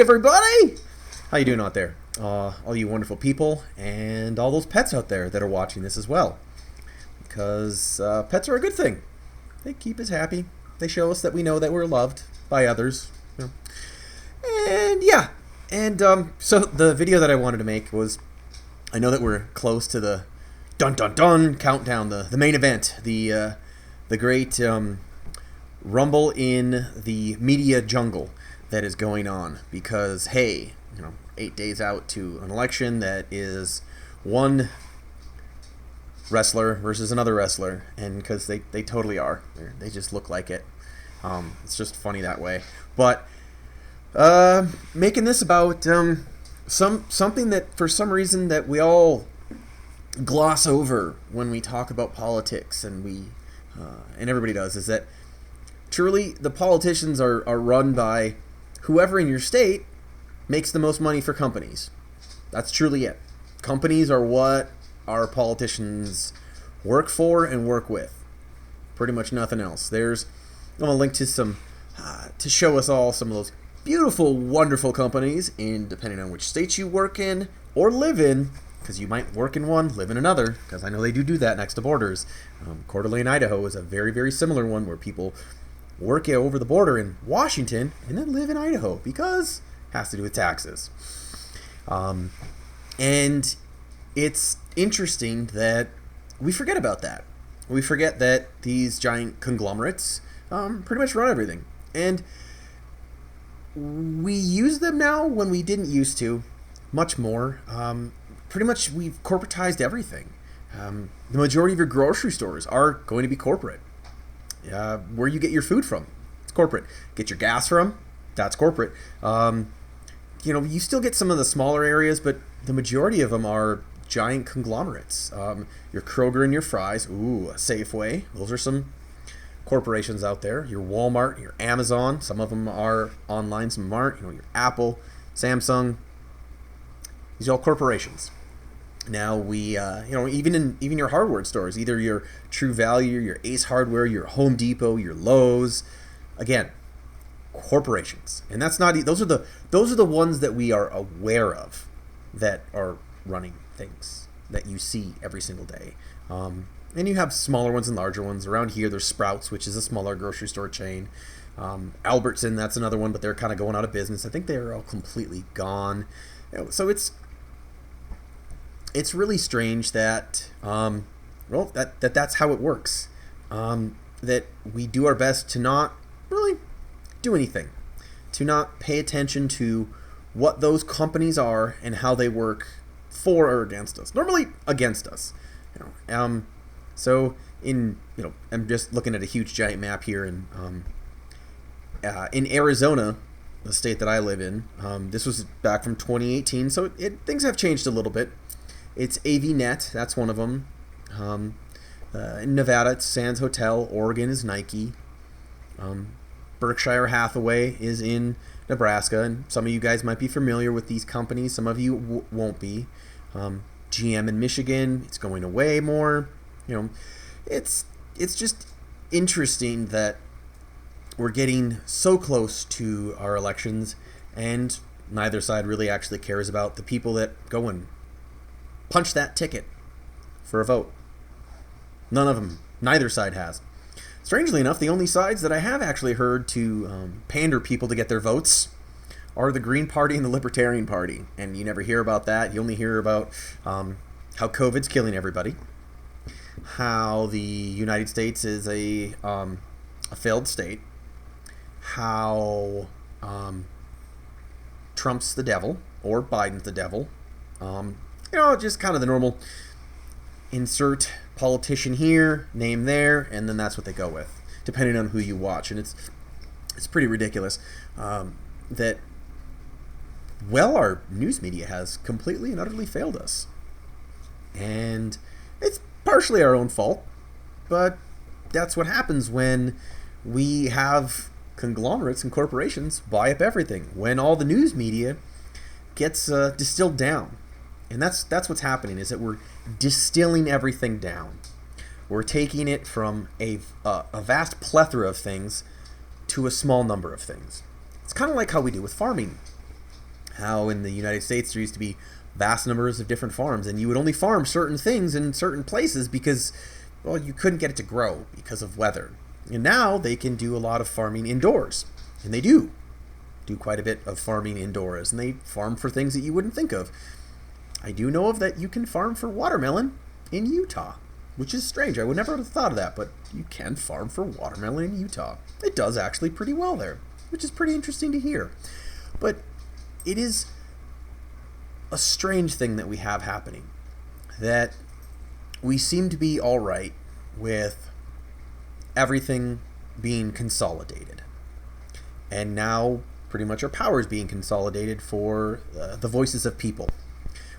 everybody! How you doing out there? All you wonderful people and all those pets out there that are watching this as well. Because pets are a good thing. They keep us happy. They show us that we know that we're loved by others. You know. And yeah. And so the video that I wanted to make was, I know that we're close to the dun dun dun countdown, the main event, the great rumble in the media jungle that is going on, because hey, 8 days out to an election that is one wrestler versus another wrestler, and because they totally are, they just look like it. It's just funny that way. But making this about something that for some reason that we all gloss over when we talk about politics, and everybody does, is that truly the politicians are run by whoever in your state makes the most money for companies. That's truly it. Companies are what our politicians work for and work with. Pretty much nothing else. I'm going to link to some, to show us all some of those beautiful, wonderful companies, depending on which state you work in or live in, because you might work in one, live in another, because I know they do that next to borders. Coeur d'Alene, Idaho is a very, very similar one where people work over the border in Washington and then live in Idaho because it has to do with taxes. And it's interesting that we forget about that. We forget that these giant conglomerates pretty much run everything. And we use them now when we didn't used to much more. Pretty much we've corporatized everything. The majority of your grocery stores are going to be corporate. Where you get your food from, it's corporate. Get your gas from, that's corporate. You still get some of the smaller areas, but the majority of them are giant conglomerates. Your Kroger and your Fry's, Safeway, those are some corporations out there. Your Walmart, your Amazon, some of them are online, some aren't. Your Apple, Samsung, these are all corporations. Now we, even your hardware stores, either your True Value, your Ace Hardware, your Home Depot, your Lowe's, again, corporations. And that's not, those are the ones that we are aware of that are running things that you see every single day. And you have smaller ones and larger ones. Around here, there's Sprouts, which is a smaller grocery store chain. Albertson, that's another one, but they're kind of going out of business. I think they're all completely gone. So it's really strange that, that's how it works. That we do our best to not really do anything, to not pay attention to what those companies are and how they work for or against us. Normally against us. So I'm just looking at a huge giant map here, and in Arizona, the state that I live in, this was back from 2018, so things have changed a little bit. It's AVNet, that's one of them. In Nevada, it's Sands Hotel. Oregon is Nike. Berkshire Hathaway is in Nebraska, and some of you guys might be familiar with these companies. Some of you won't be. GM in Michigan, it's going away more. It's just interesting that we're getting so close to our elections, and neither side really actually cares about the people that go and punch that ticket for a vote. None of them. Neither side has. Strangely enough, the only sides that I have actually heard to pander people to get their votes are the Green Party and the Libertarian Party. And you never hear about that. You only hear about how COVID's killing everybody, how the United States is a failed state, how Trump's the devil or Biden's the devil. Just kind of the normal insert politician here, name there, and then that's what they go with, depending on who you watch. And it's pretty ridiculous that, our news media has completely and utterly failed us. And it's partially our own fault, but that's what happens when we have conglomerates and corporations buy up everything, when all the news media gets distilled down. And that's what's happening, is that we're distilling everything down. We're taking it from a vast plethora of things to a small number of things. It's kind of like how we do with farming. how in the United States there used to be vast numbers of different farms, and you would only farm certain things in certain places because, well, you couldn't get it to grow because of weather. And now they can do a lot of farming indoors, and they do quite a bit of farming indoors, and they farm for things that you wouldn't think of. I do know of that you can farm for watermelon in Utah, which is strange. I would never have thought of that, but you can farm for watermelon in Utah. It does actually pretty well there, which is pretty interesting to hear. But it is a strange thing that we have happening, that we seem to be all right with everything being consolidated. And now pretty much our power is being consolidated for the voices of people.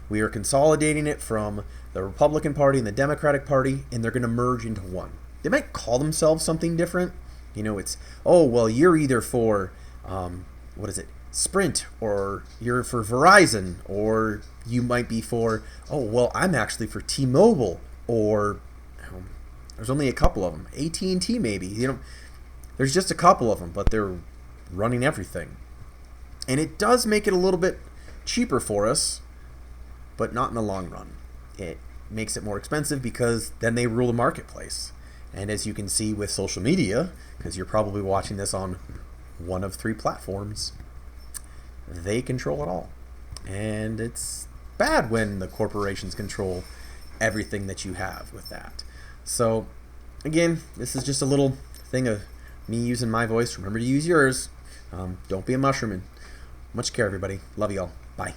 We are consolidating it from the Republican Party and the Democratic Party, and they're going to merge into one. They might call themselves something different. You know, it's, oh, well, you're either for, Sprint, or you're for Verizon, or you might be for, oh, well, I'm actually for T-Mobile, or there's only a couple of them. AT&T maybe. You know, there's just a couple of them, but they're running everything. And it does make it a little bit cheaper for us, but not in the long run. It makes it more expensive because then they rule the marketplace. And as you can see with social media, because you're probably watching this on one of 3 platforms, they control it all. And it's bad when the corporations control everything that you have with that. So, again, this is just a little thing of me using my voice. Remember to use yours. Don't be a mushroom. Much care, everybody. Love you all. Bye.